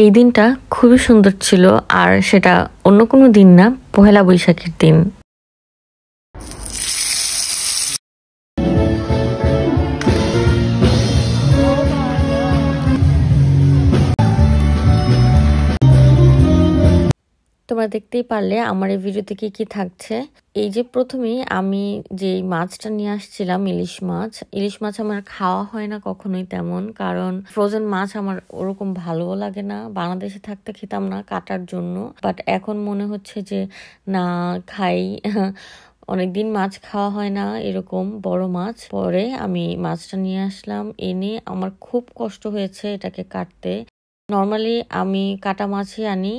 এই দিনটা খুবই সুন্দর ছিল, আর সেটা অন্য কোনো দিন না, পহেলা বৈশাখের দিন। তোমরা দেখতেই পারলে আমার এই ভিডিওতে কি কি থাকছে। এই যে প্রথমেই আমি যে মাছটা নিয়ে আসছিলাম, ইলিশ মাছ আমার খাওয়া হয় না কখনোই তেমন, কারণ ফ্রোজেন মাছ আমার ওরকম ভালো লাগে না। বাংলাদেশে থাকতে খেতাম না কাটার জন্য, বাট এখন মনে হচ্ছে যে না, খাই। অনেকদিন মাছ খাওয়া হয় না, এরকম বড় মাছ। পরে আমি মাছটা নিয়ে আসলাম, এনে আমার খুব কষ্ট হয়েছে এটাকে কাটতে। নর্মালি আমি কাটা মাছই আনি,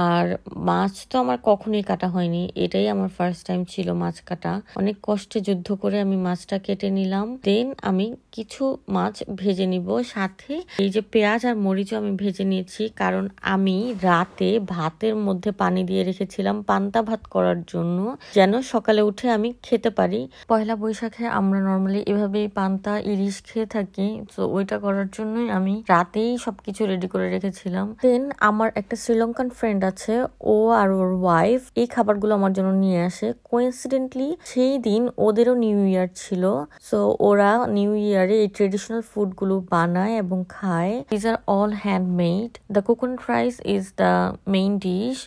আর মাছ তো আমার কখনোই কাটা হয়নি, এটাই আমার ফার্স্ট টাইম ছিল মাছ কাটা। অনেক কষ্টে যুদ্ধ করে আমি মাছটা কেটে নিলাম। দেন আমি কিছু মাছ ভেজে নিব, সাথে এই যে পেঁয়াজ আর মরিচও আমি ভেজে নিয়েছি, কারণ আমি রাতে ভাতের মধ্যে পানি দিয়ে রেখেছিলাম পান্তা ভাত করার জন্য, যেন সকালে উঠে আমি খেতে পারি। পয়লা বৈশাখে আমরা নর্মালি এভাবেই পান্তা ইলিশ খেয়ে থাকি, তো ওইটা করার জন্যই আমি রাতেই সবকিছু রেডি করে রেখেছিলাম। দেন আমার একটা শ্রীলঙ্কান ফ্রেন্ড আছে, ও আর ওর ওয়াইফ এই খাবারগুলো আমার জন্য নিয়ে আসে। কোইন্সিডেন্টলি সেই দিন ওদেরও নিউ ইয়ার ছিল, সো ওরা নিউ ইয়ারে এই ট্রেডিশনাল ফুড গুলো বানায় এবং খায়। These are all handmade. The coconut rice is the main dish,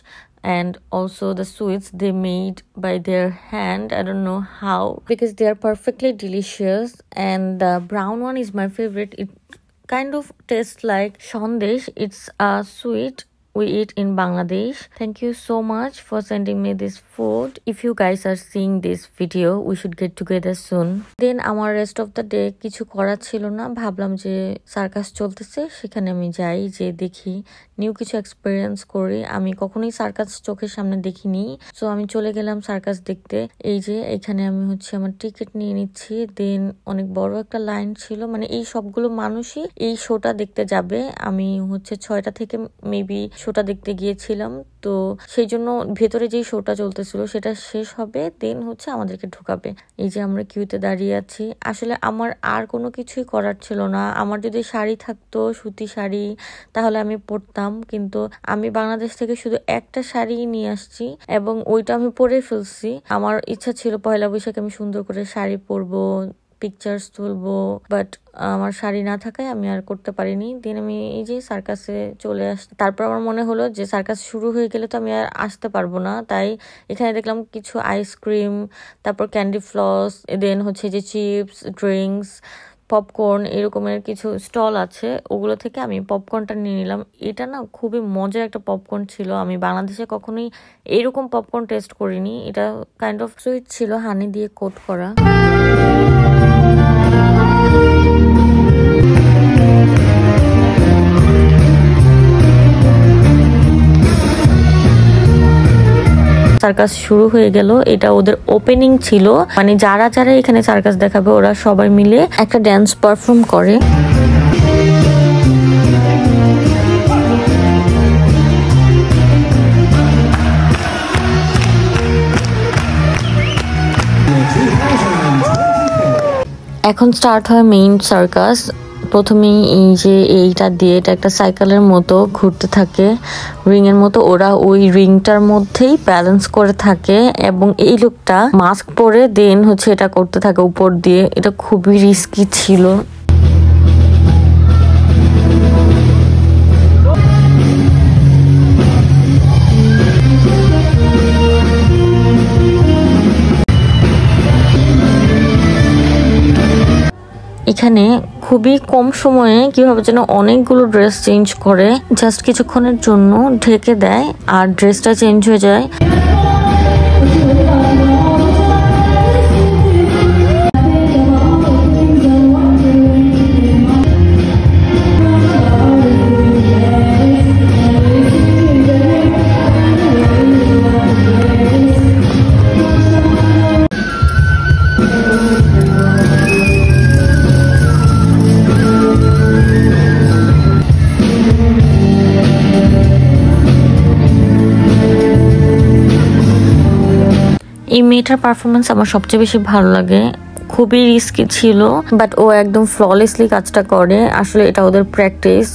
and also the sweets they made by their hand. I don't know how, because they are perfectly delicious. And the brown one is my favorite. It kind of tastes like sandesh. It's a sweet we eat in Bangladesh. Thank you so much for sending me this food. If you guys are seeing this video, we should get together soon. Then আমার rest of the day কিছু করার ছিল না, ভাবলাম যে circus চলতেছে সেখানে আমি যাই, যে দেখি নিউ কিছু এক্সপিরিয়েন্স করি। আমি কখনোই সার্কাস চোখের সামনে দেখিনি, সো আমি চলে গেলাম সার্কাস দেখতে। এই যে এখানে আমি আমার টিকিট নিয়ে নিচ্ছি। দেন অনেক বড় একটা লাইন ছিল, মানে এই সবগুলো মানুষই এই শোটা দেখতে যাবে। আমি 6টা থেকে মেবি শোটা দেখতে গিয়েছিলাম, তো সেই জন্য ভেতরে যেই শোটা চলতেছিল সেটা শেষ হবে, দেন আমাদেরকে ঢুকাবে। এই যে আমরা কিউতে দাঁড়িয়ে আছি। আসলে আমার আর কোনো কিছুই করার ছিল না। আমার যদি শাড়ি থাকতো, সুতি শাড়ি, তাহলে আমি পরতাম, কিন্তু আমি বাংলাদেশ থেকে শুধু একটা শাড়ি নিয়ে আসছি এবং ওইটা আমি পরে ফেলছি। আমার ইচ্ছা ছিল পয়লা বৈশাখে আমি সুন্দর করে শাড়ি পরবো, পিকচার্স তুলবো, বাট আমার শাড়ি না থাকায় আমি আর করতে পারিনি। দিন আমি এই যে সার্কাসে চলে আসছি। তারপর আমার মনে হলো যে সার্কাস শুরু হয়ে গেলে তো আমি আর আসতে পারবো না, তাই এখানে দেখলাম কিছু আইসক্রিম, তারপর ক্যান্ডি ফ্লস, দেন যে চিপস, ড্রিঙ্কস, পপকর্ন, এরকমের কিছু স্টল আছে, ওগুলো থেকে আমি পপকর্নটা নিয়ে নিলাম। এটা না খুবই মজার একটা পপকর্ন ছিল, আমি বাংলাদেশে কখনোই এইরকম পপকর্ন টেস্ট করিনি। এটা কাইন্ড অফ সুইট ছিল, হানি দিয়ে কোট করা। সার্কাস শুরু হয়ে গেল, এটা ওদের ওপেনিং ছিল, মানে যারা যারা এখানে সার্কাস দেখাবে ওরা সবাই মিলে একটা ড্যান্স পারফর্ম করে। এখন স্টার্ট হয় মেইন সার্কাস। প্রথমেই এই যে এইটা দিয়ে, এটা একটা সাইকেলের মতো ঘুরতে থাকে, রিং এর মতো। ওরা ওই রিংটার মধ্যেই ব্যালেন্স করে থাকে এবং এই লোকটা মাস্ক পরে দেন এটা করতে থাকে উপর দিয়ে। এটা খুবই রিস্কি ছিল। এখানে খুবই কম সময়ে কিভাবে যেন অনেকগুলো ড্রেস চেঞ্জ করে, জাস্ট কিছুক্ষণের জন্য ঢেকে দেয় আর ড্রেসটা চেঞ্জ হয়ে যায়। এই মেয়েটার পারফরমেন্স আমার সবচেয়ে বেশি ভালো লাগে। খুবই রিস্কি ছিল, বাট ও একদম ফ্ললেসলি কাজটা করে। আসলে এটা ওদের প্র্যাকটিস।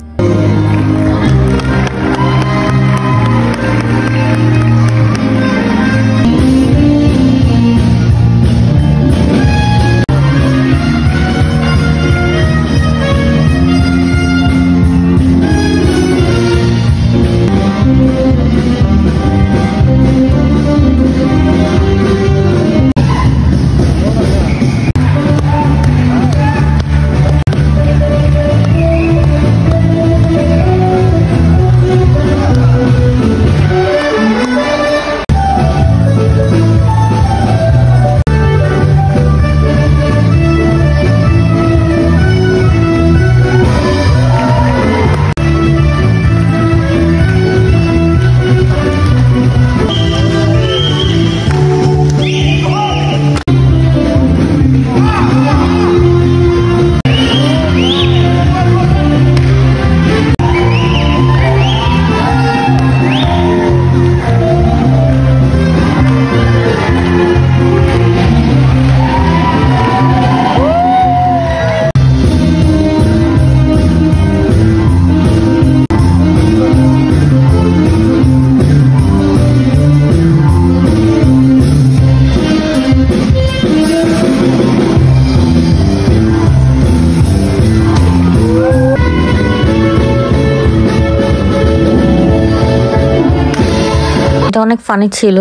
অনেক ফানি ছিল,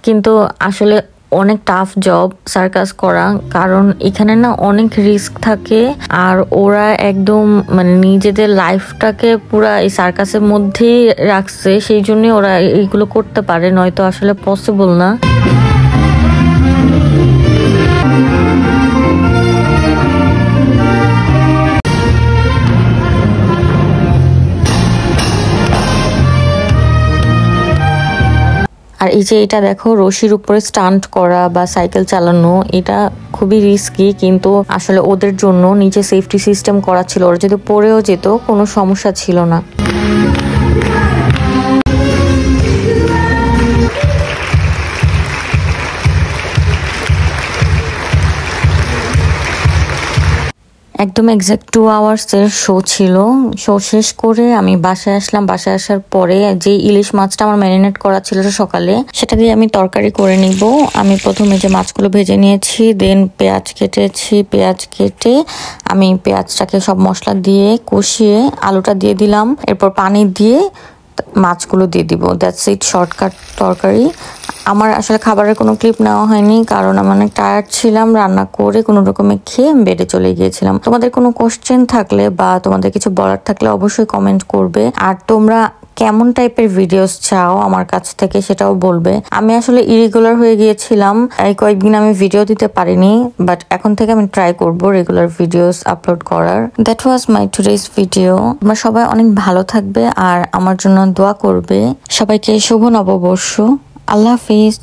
কিন্তু আসলে অনেক টাফ জব সার্কাস করা, কারণ এখানে না অনেক রিস্ক থাকে। আর ওরা একদম মানে নিজেদের লাইফটাকে পুরা এই সার্কাসের মধ্যেই রাখছে, সেই জন্য ওরা এইগুলো করতে পারে, নয়তো আসলে পসিবল না। আর এই যে এটা দেখো, রশির উপরে স্টান্ট করা বা সাইকেল চালানো, এটা খুবই রিস্কি, কিন্তু আসলে ওদের জন্য নিচে সেফটি সিস্টেম করা ছিল, ওরা যদি পড়েও যেত কোনো সমস্যা ছিল না। একদম এক্সাক্ট 2 আওয়ার্সের শো ছিল। শো শেষ করে আমি বাসায় আসলাম। বাসায় আসার পরে যে ইলিশ মাছটা আমার ম্যারিনেট করা ছিল সকালে, সেটা দিয়ে আমি তরকারি করে নিব। আমি প্রথমে যে মাছগুলো ভেজে নিয়েছি, দেন পেঁয়াজ কেটেছি। পেঁয়াজ কেটে আমি পেঁয়াজটাকে সব মশলা দিয়ে কষিয়ে আলুটা দিয়ে দিলাম, এরপর পানি দিয়ে মাছগুলো দিয়ে দিব। দ্যাটস ইট, শর্টকাট তরকারি। আমার আসলে খাবারের কোনো ক্লিপ নেওয়া হয়নি, কারণ আমি অনেক টায়ার্ড ছিলাম। রান্না করে কোনো রকমে খেয়ে বেডে চলে গিয়েছিলাম। তোমাদের কোনো কোশ্চেন থাকলে বা তোমাদের কিছু বলার থাকলে অবশ্যই কমেন্ট করবে। আর তোমরা কেমন টাইপের ভিডিওস চাও আমার কাছ থেকে সেটাও বলবে। আমি আসলে ইরেগুলার হয়ে গিয়েছিলাম, এই কয়েকদিন আমি ভিডিও দিতে পারিনি, বাট এখন থেকে আমি ট্রাই করব রেগুলার ভিডিওস আপলোড করার। That was my today's video. তোমরা সবাই অনেক ভালো থাকবে আর আমার জন্য দোয়া করবে। সবাইকে শুভ নববর্ষ। আল্লাহ হাফিজ।